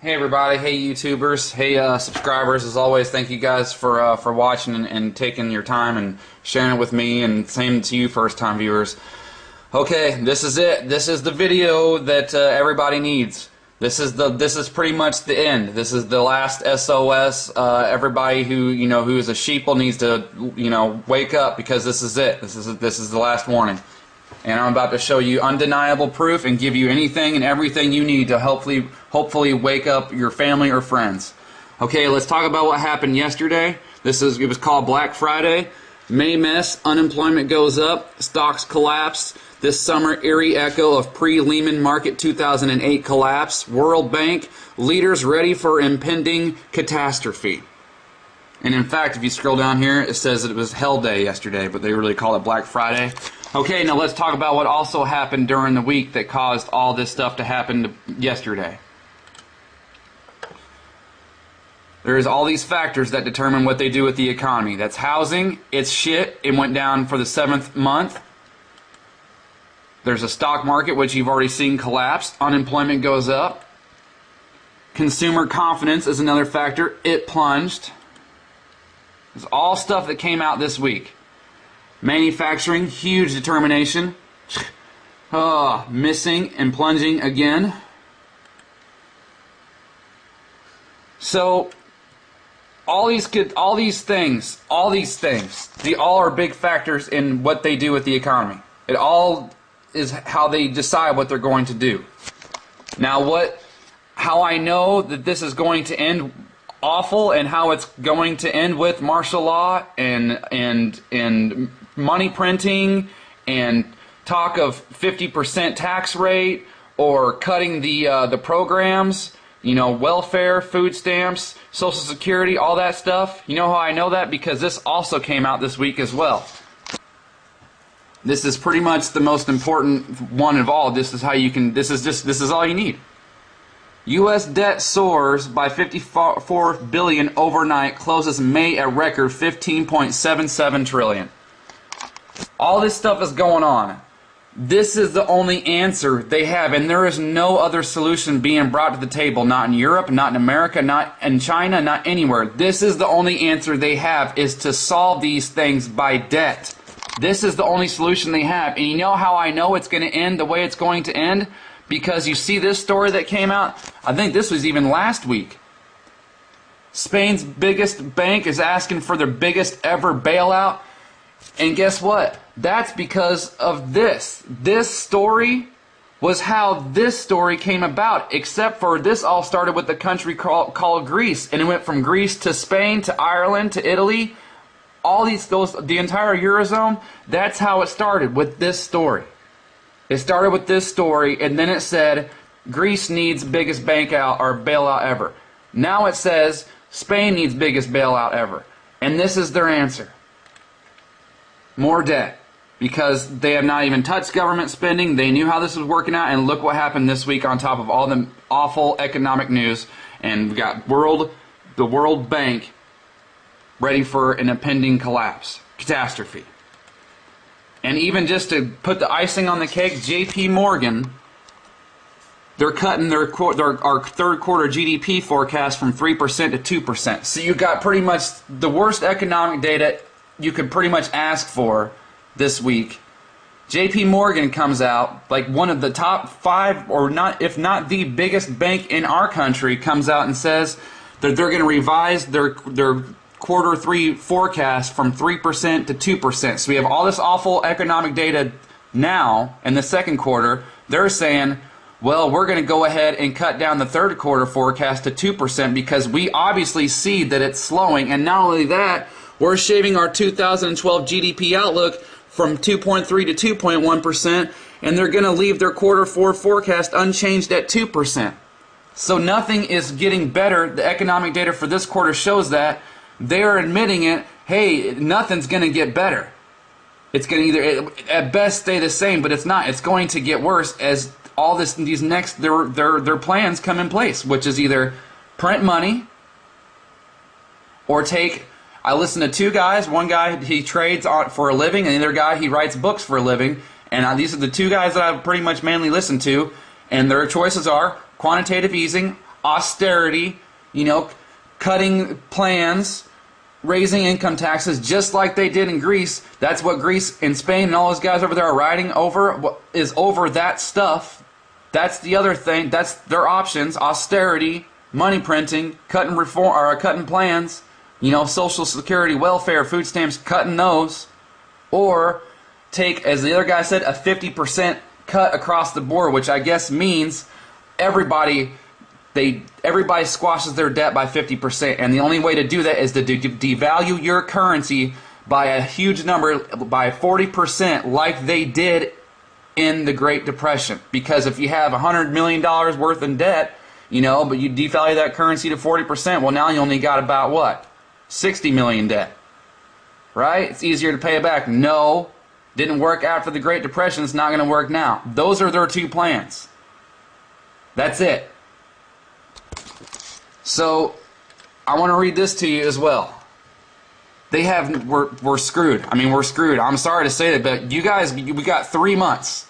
Hey everybody, hey YouTubers, hey subscribers. As always, thank you guys for watching and taking your time and sharing it with me, and same to you first-time viewers. Okay, this is it. This is the video that everybody needs. This is pretty much the end. This is the last SOS. Everybody who is a sheeple needs to wake up, because this is it. This is the last warning. And I'm about to show you undeniable proof and give you anything and everything you need to hopefully wake up your family or friends. Okay, let's talk about what happened yesterday. It was called Black Friday. May mess, unemployment goes up, stocks collapse. This summer, eerie echo of pre-Lehman market 2008 collapse. World Bank, leaders ready for impending catastrophe. And in fact, if you scroll down here, it says that it was Hell Day yesterday, but they really call it Black Friday. Okay, now let's talk about what also happened during the week that caused all this stuff to happen yesterday. There's all these factors that determine what they do with the economy. That's housing, it's shit, it went down for the 7th month. There's a stock market, which you've already seen collapse. Unemployment goes up. Consumer confidence is another factor, it plunged. It's all stuff that came out this week. Manufacturing, huge determination. Missing and plunging again. So all these things, they all are big factors in what they do with the economy. It all is how they decide what they're going to do. Now how I know that this is going to end awful, and how it's going to end with martial law and money printing and talk of 50% tax rate, or cutting the programs, welfare, food stamps, Social Security, all that stuff. You know how I know that? Because this also came out this week as well. This is pretty much the most important one of all. This is how you can. This is all you need. U.S. debt soars by $54 billion overnight, closes May at record $15.77 trillion. All this stuff is going on. This is the only answer they have, and there is no other solution being brought to the table. Not in Europe, not in America, not in China, not anywhere. This is the only answer they have, is to solve these things by debt. This is the only solution they have. And you know how I know it's going to end the way it's going to end? Because you see this story that came out, I think this was even last week. Spain's biggest bank is asking for their biggest ever bailout. And guess what? That's because of this. This story was how this story came about. Except for this all started with a country called Greece. And it went from Greece to Spain to Ireland to Italy. The entire Eurozone. That's how it started, with this story. It started with this story, and then it said Greece needs biggest bailout ever. Now it says Spain needs biggest bailout ever. And this is their answer. More debt. Because they have not even touched government spending. They knew how this was working out, and look what happened this week on top of all the awful economic news. And we got the World Bank ready for an impending catastrophe. And even just to put the icing on the cake, JP Morgan, they're cutting our third quarter GDP forecast from 3% to 2%. So you got pretty much the worst economic data you could pretty much ask for this week. JP Morgan comes out, like one of the top 5, or not, if not the biggest bank in our country, comes out and says that they're going to revise their quarter 3 forecast from 3% to 2%. So we have all this awful economic data now in the second quarter. They're saying, well, we're going to go ahead and cut down the third quarter forecast to 2% because we obviously see that it's slowing. And not only that, we're shaving our 2012 GDP outlook from 2.3 to 2.1%, and they're going to leave their quarter 4 forecast unchanged at 2%. So nothing is getting better. The economic data for this quarter shows that. They're admitting it. Hey, nothing's going to get better. It's going to either at best stay the same, but it's not. It's going to get worse as all their plans come in place, which is either print money or take. I listen to 2 guys. One guy, he trades for a living, and the other guy, he writes books for a living. And these are the 2 guys that I pretty much mainly listen to, and their choices are quantitative easing, austerity, cutting plans, raising income taxes just like they did in Greece. That's what Greece and Spain and all those guys over there are riding over, is over that stuff. That's the other thing. That's their options: austerity, money printing, cutting reform or cutting plans, Social Security, welfare, food stamps, cutting those, or take, as the other guy said, a 50% cut across the board, which I guess means everybody squashes their debt by 50%, and the only way to do that is to devalue your currency by a huge number, by 40%, like they did in the Great Depression. Because if you have $100 million worth in debt, but you devalue that currency to 40%, well, now you only got about what? 60 million debt. Right? It's easier to pay it back. No, didn't work after the Great Depression. It's not going to work now. Those are their two plans. That's it. So, I want to read this to you as well. We're screwed. I mean, we're screwed. I'm sorry to say that, but you guys, we got 3 months.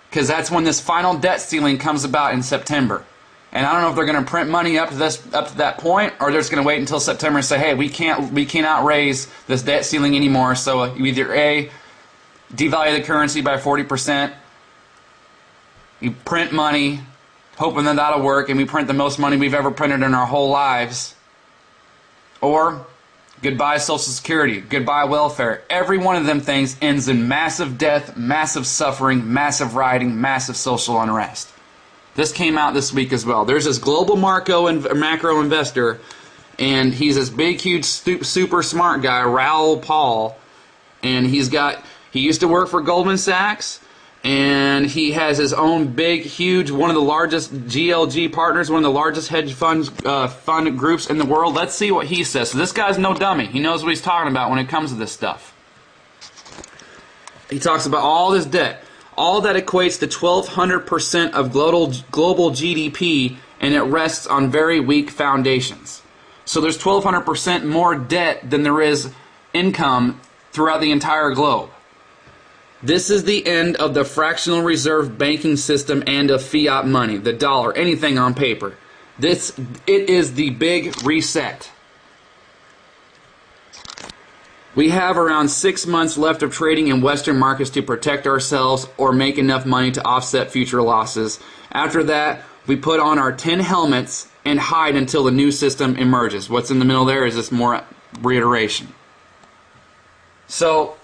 Because that's when this final debt ceiling comes about in September. And I don't know if they're going to print money up to that point, or they're just going to wait until September and say, hey, we cannot raise this debt ceiling anymore. So you either A, devalue the currency by 40%, you print money, hoping that that'll work, and we print the most money we've ever printed in our whole lives, or goodbye Social Security, goodbye welfare. Every one of them things ends in massive death, massive suffering, massive rioting, massive social unrest. This came out this week as well. There's this global macro investor, and he's this big, huge, super smart guy, Raoul Pal, and he used to work for Goldman Sachs, and he has his own big, huge, one of the largest GLG partners, one of the largest hedge fund groups in the world. Let's see what he says. So this guy's no dummy. He knows what he's talking about when it comes to this stuff. He talks about all this debt. All that equates to 1,200% of global GDP, and it rests on very weak foundations. So there's 1,200% more debt than there is income throughout the entire globe. This is the end of the fractional reserve banking system and of fiat money, the dollar, anything on paper. It is the big reset. We have around 6 months left of trading in Western markets to protect ourselves or make enough money to offset future losses. After that, we put on our 10 helmets and hide until the new system emerges. What's in the middle there is just more reiteration. So,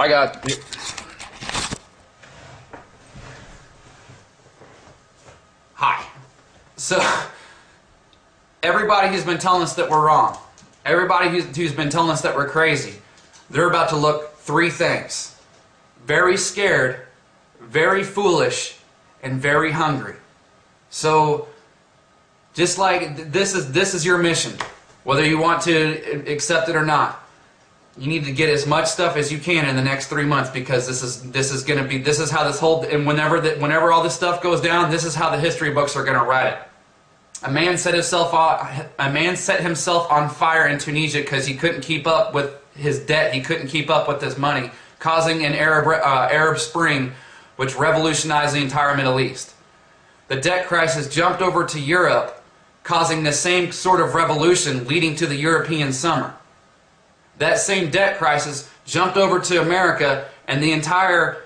I got... Hi. So, everybody who's been telling us that we're wrong, everybody who's been telling us that we're crazy, they're about to look 3 things. Very scared, very foolish, and very hungry. So, just like this is your mission, whether you want to accept it or not. You need to get as much stuff as you can in the next 3 months, because this is how this whole, and whenever all this stuff goes down, this is how the history books are going to write it. A man set himself on fire in Tunisia because he couldn't keep up with his debt. He couldn't keep up with his money, causing an Arab Spring, which revolutionized the entire Middle East. The debt crisis jumped over to Europe, causing the same sort of revolution, leading to the European summer. That same debt crisis jumped over to America, and the entire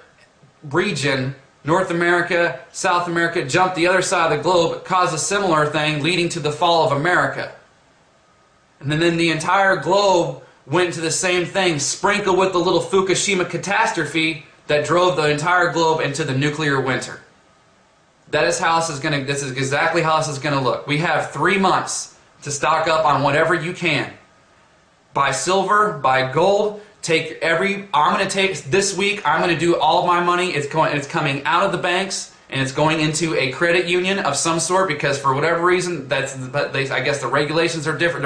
region, North America, South America, jumped the other side of the globe, caused a similar thing, leading to the fall of America. And then the entire globe went to the same thing, sprinkled with the little Fukushima catastrophe that drove the entire globe into the nuclear winter. That is how this is exactly how this is going to look. We have 3 months to stock up on whatever you can. Buy silver, buy gold, I'm going to take, this week, I'm going to do all of my money, it's coming out of the banks, and it's going into a credit union of some sort, because for whatever reason, I guess the regulations are different,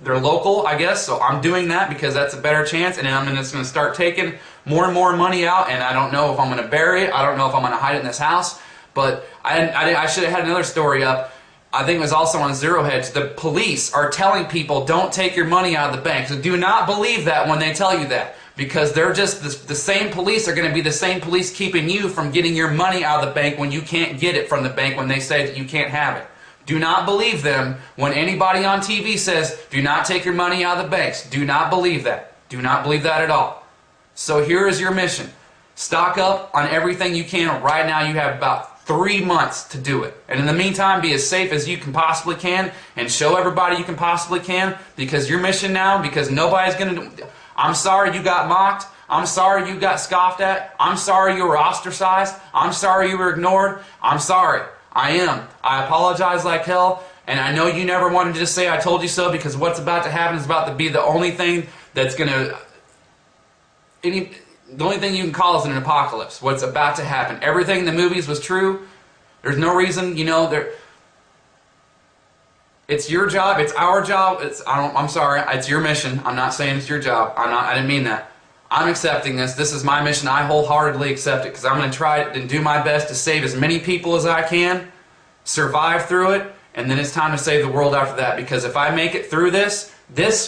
they're local, I guess, so I'm doing that because that's a better chance, and then I'm just going to start taking more and more money out, and I don't know if I'm going to bury it, I don't know if I'm going to hide it in this house, but I should have had another story up. I think it was also on Zero Hedge. The police are telling people, don't take your money out of the bank. So do not believe that when they tell you that. because they're just the same police are going to be the same police keeping you from getting your money out of the bank when you can't get it from the bank when they say that you can't have it. Do not believe them when anybody on TV says, do not take your money out of the banks. Do not believe that. Do not believe that at all. So here is your mission. Stock up on everything you can. Right now you have about 3 months to do it. And in the meantime, be as safe as you can possibly can and show everybody you can possibly can, because your mission now, because nobody's going to... I'm sorry you got mocked. I'm sorry you got scoffed at. I'm sorry you were ostracized. I'm sorry you were ignored. I'm sorry. I am. I apologize like hell, and I know you never wanted to just say I told you so, because what's about to happen is about to be the only thing that's going to... The only thing you can call is an apocalypse. What's about to happen. Everything in the movies was true. There's no reason, you know, it's your job, it's our job, I'm sorry, it's your mission. I'm not saying it's your job. I didn't mean that. I'm accepting this. This is my mission. I wholeheartedly accept it, because I'm going to try and do my best to save as many people as I can, survive through it, and then it's time to save the world after that. Because if I make it through this,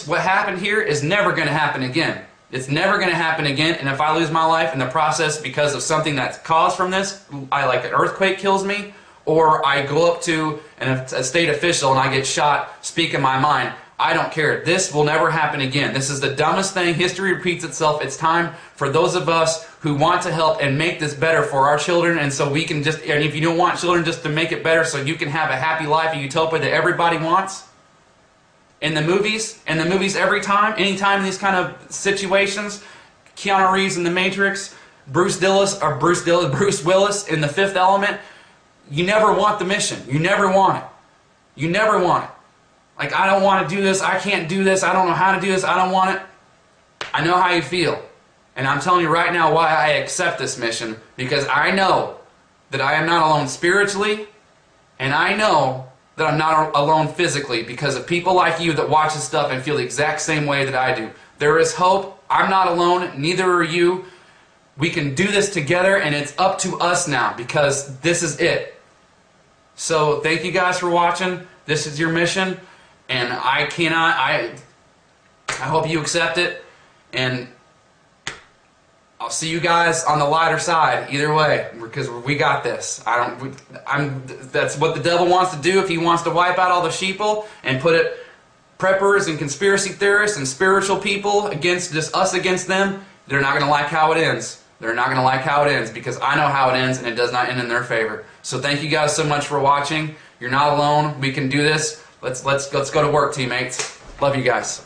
what happened here is never going to happen again. It's never going to happen again, and if I lose my life in the process because of something that's caused from this, like an earthquake kills me, or I go up to a state official and I get shot speaking my mind, I don't care. This will never happen again. This is the dumbest thing. History repeats itself. It's time for those of us who want to help and make this better for our children, and so we can just, and if you don't want children, just to make it better so you can have a happy life, a utopia that everybody wants. In the movies every time, anytime in these kind of situations, Keanu Reeves in The Matrix, Bruce Willis in The Fifth Element, you never want the mission. You never want it. You never want it. Like, I don't want to do this, I can't do this, I don't know how to do this, I don't want it. I know how you feel. And I'm telling you right now why I accept this mission, because I know that I am not alone spiritually, and I know that I'm not alone physically, because of people like you that watch this stuff and feel the exact same way that I do. There is hope. I'm not alone. Neither are you. We can do this together, and it's up to us now, because this is it. So thank you guys for watching. This is your mission, and I hope you accept it, and I'll see you guys on the lighter side either way, because we got this. That's what the devil wants to do. If he wants to wipe out all the sheeple and put it preppers and conspiracy theorists and spiritual people against just us against them, they're not going to like how it ends. They're not going to like how it ends, because I know how it ends, and it does not end in their favor. So thank you guys so much for watching. You're not alone. We can do this. Let's go to work, teammates. Love you guys.